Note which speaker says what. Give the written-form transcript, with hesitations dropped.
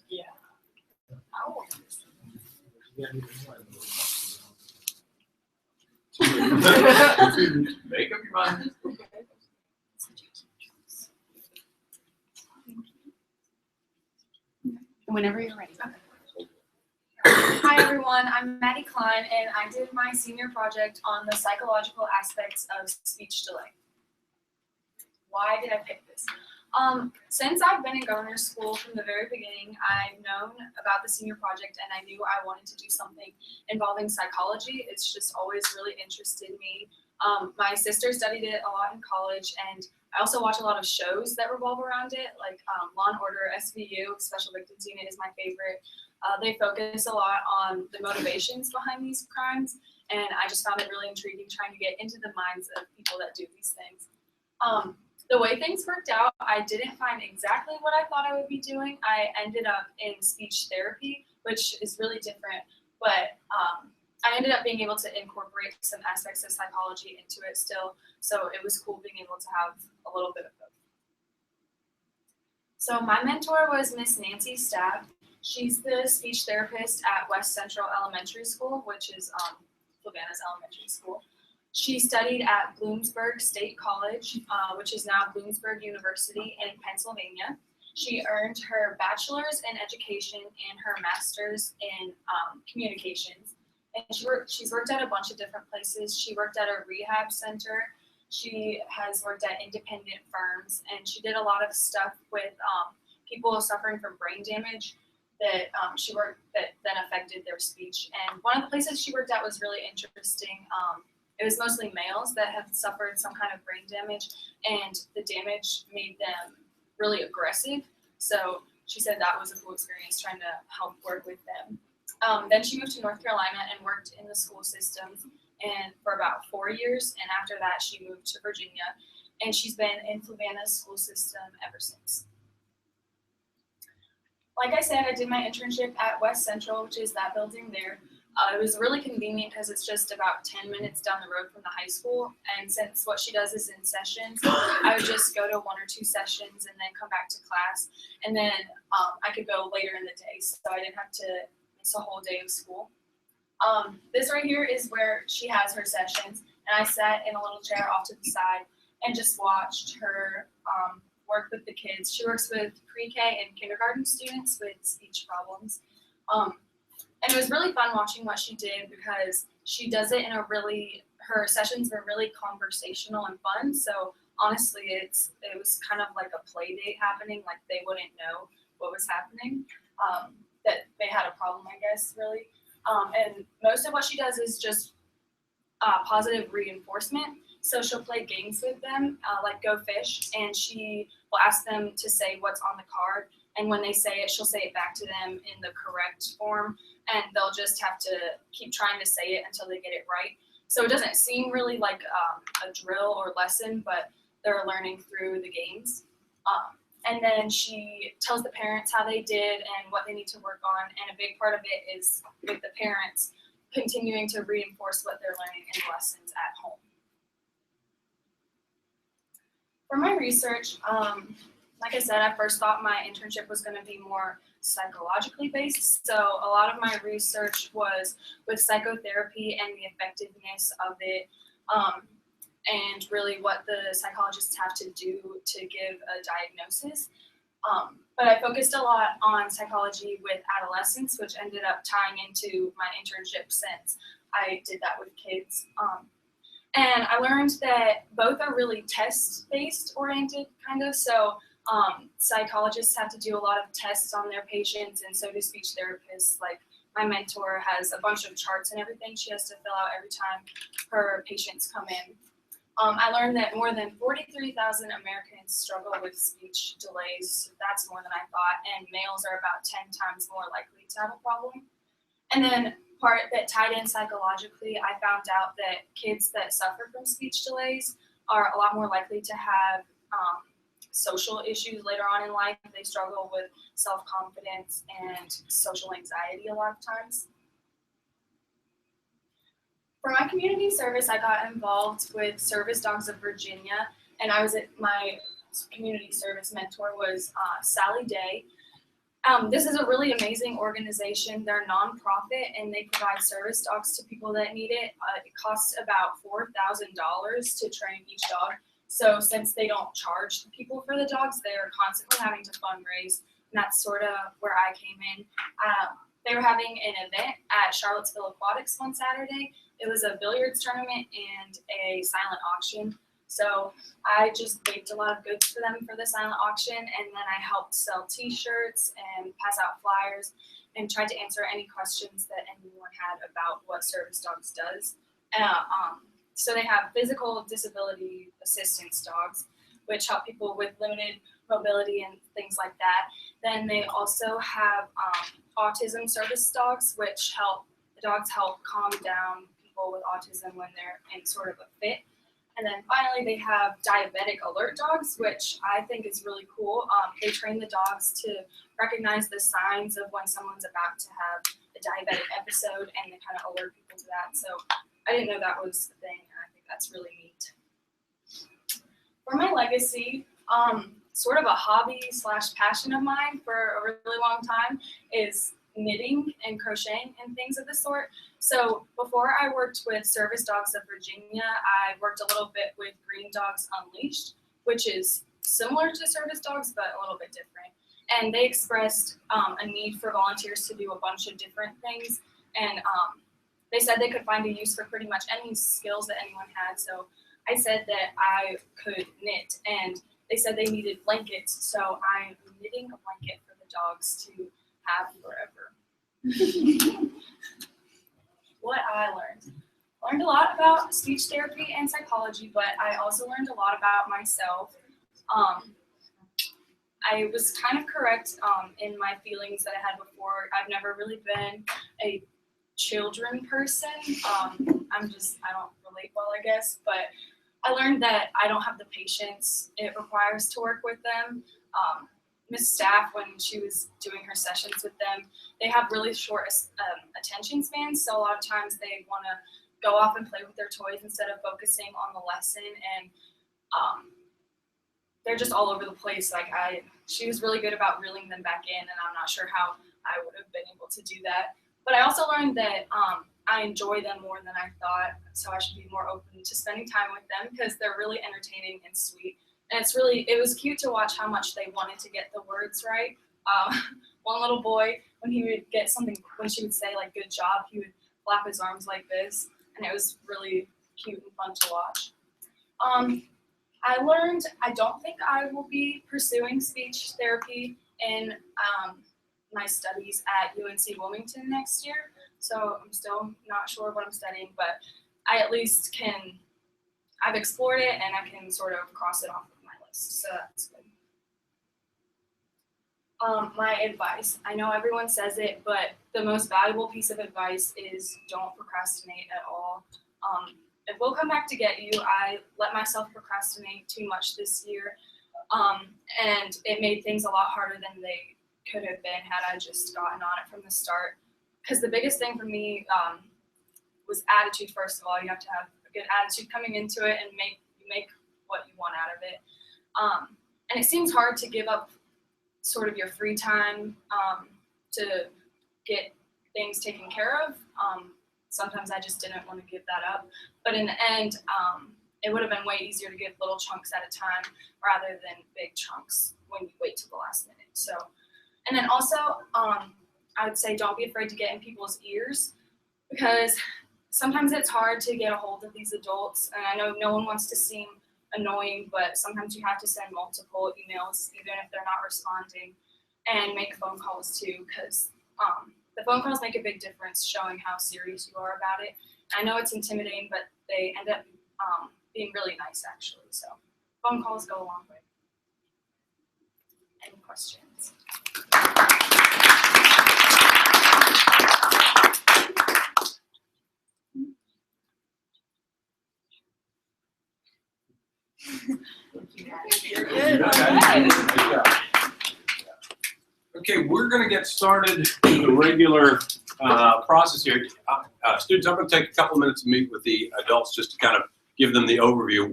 Speaker 1: Yeah.
Speaker 2: Make up your mind.
Speaker 1: Whenever you're ready.
Speaker 3: Hi everyone, I'm MKline and I did my senior project on the psychological aspects of speech delay. Why did I pick this? Since I've been in governor school from the very beginning, I've known about the senior project and I knew I wanted to do something involving psychology. It's just always really interested me. My sister studied it a lot in college, and I also watch a lot of shows that revolve around it, like Law & Order, SVU, Special Victims Unit is my favorite. They focus a lot on the motivations behind these crimes, and I just found it really intriguing trying to get into the minds of people that do these things. The way things worked out, I didn't find exactly what I thought I would be doing. I ended up in speech therapy, which is really different, but I ended up being able to incorporate some aspects of psychology into it still, so it was cool being able to have a little bit of both. So my mentor was Miss Nancy Stab. She's the speech therapist at West Central Elementary School, which is Flavanna's elementary school. She studied at Bloomsburg State College, which is now Bloomsburg University in Pennsylvania. She earned her bachelor's in education and her master's in communications. And she's worked at a bunch of different places. She worked at a rehab center. She has worked at independent firms, and she did a lot of stuff with people suffering from brain damage that that then affected their speech. And one of the places she worked at was really interesting. It was mostly males that have suffered some kind of brain damage, and the damage made them really aggressive. So she said that was a cool experience trying to help work with them. Then she moved to North Carolina and worked in the school systems and for about 4 years. And after that, she moved to Virginia, and she's been in Flavanna's school system ever since. Like I said, I did my internship at West Central, which is that building there. It was really convenient because it's just about 10 minutes down the road from the high school. And since what she does is in sessions, I would just go to 1 or 2 sessions and then come back to class. And then I could go later in the day, so I didn't have to miss a whole day of school. This right here is where she has her sessions. And I sat in a little chair off to the side and just watched her work with the kids. She works with pre-K and kindergarten students with speech problems. And it was really fun watching what she did because she does it in her sessions were really conversational and fun. So honestly, it was kind of like a play date happening, like they wouldn't know what was happening, that they had a problem, I guess, really. And most of what she does is just positive reinforcement. So she'll play games with them, like Go Fish, and she will ask them to say what's on the card. And when they say it, she'll say it back to them in the correct form, and they'll just have to keep trying to say it until they get it right. So it doesn't seem really like a drill or lesson, but they're learning through the games. And then she tells the parents how they did and what they need to work on, and a big part of it is with the parents continuing to reinforce what they're learning in lessons at home. For my research, like I said, I first thought my internship was going to be more psychologically based. So a lot of my research was with psychotherapy and the effectiveness of it, and really what the psychologists have to do to give a diagnosis. But I focused a lot on psychology with adolescents, which ended up tying into my internship since I did that with kids. And I learned that both are really test-based oriented, kind of. So psychologists have to do a lot of tests on their patients, and so do speech therapists. Like my mentor has a bunch of charts and everything she has to fill out every time her patients come in. I learned that more than 43,000 Americans struggle with speech delays. That's more than I thought, and males are about 10 times more likely to have a problem. And then part that tied in psychologically, I found out that kids that suffer from speech delays are a lot more likely to have social issues later on in life. They struggle with self-confidence and social anxiety a lot of times. For my community service, I got involved with Service Dogs of Virginia, and I was at my community service mentor was Sally Day. This is a really amazing organization. They're a nonprofit and they provide service dogs to people that need it. It costs about $4,000 to train each dog. So since they don't charge the people for the dogs, they're constantly having to fundraise. And that's sort of where I came in. They were having an event at Charlottesville Aquatics one Saturday. It was a billiards tournament and a silent auction. So I just baked a lot of goods for them for the silent auction, and then I helped sell t-shirts and pass out flyers and tried to answer any questions that anyone had about what Service Dogs does. So they have physical disability assistance dogs, which help people with limited mobility and things like that. Then they also have autism service dogs, which the dogs help calm down people with autism when they're in sort of a fit. And then finally, they have diabetic alert dogs, which I think is really cool. They train the dogs to recognize the signs of when someone's about to have a diabetic episode, and they kind of alert people to that. So I didn't know that was the thing, and I think that's really neat. For my legacy, sort of a hobby / passion of mine for a really long time is knitting and crocheting and things of the sort. So before I worked with Service Dogs of Virginia, I worked a little bit with Green Dogs Unleashed, which is similar to Service Dogs, but a little bit different. And they expressed a need for volunteers to do a bunch of different things. And they said they could find a use for pretty much any skills that anyone had. So I said that I could knit, and they said they needed blankets. So I'm knitting a blanket for the dogs to have forever. What I learned a lot about speech therapy and psychology, but I also learned a lot about myself. I was kind of correct in my feelings that I had before. I've never really been a children person. I don't relate well, I guess, but I learned that I don't have the patience it requires to work with them. Miss Staff, when she was doing her sessions with them, they have really short attention spans, so a lot of times they want to go off and play with their toys instead of focusing on the lesson, and they're just all over the place. She was really good about reeling them back in, and I'm not sure how I would have been able to do that. But I also learned that I enjoy them more than I thought, so I should be more open to spending time with them because they're really entertaining and sweet. And it was cute to watch how much they wanted to get the words right. One little boy, when he would get something, when she would say like, good job, he would flap his arms like this. And it was really cute and fun to watch. I learned I don't think I will be pursuing speech therapy in my studies at UNC Wilmington next year. So I'm still not sure what I'm studying, but I at least I've explored it and I can sort of cross it off of my list, so that's good. My advice, I know everyone says it, but the most valuable piece of advice is don't procrastinate at all. It will come back to get you. I let myself procrastinate too much this year, and it made things a lot harder than they could have been had I just gotten on it from the start. Because the biggest thing for me was attitude, first of all. You have to have a good attitude coming into it and make what you want out of it. And it seems hard to give up sort of your free time to get things taken care of. Sometimes I just didn't want to give that up. But in the end, it would have been way easier to give little chunks at a time rather than big chunks when you wait till the last minute. So, and then also, I would say don't be afraid to get in people's ears, because sometimes it's hard to get a hold of these adults. And I know no one wants to seem annoying, but sometimes you have to send multiple emails, even if they're not responding, and make phone calls too, because the phone calls make a big difference showing how serious you are about it. I know it's intimidating, but they end up being really nice, actually. So phone calls go a long way. Any questions? You're good.
Speaker 2: Okay, we're going to get started with the regular process here. Students, I'm going to take a couple of minutes to meet with the adults just to kind of give them the overview.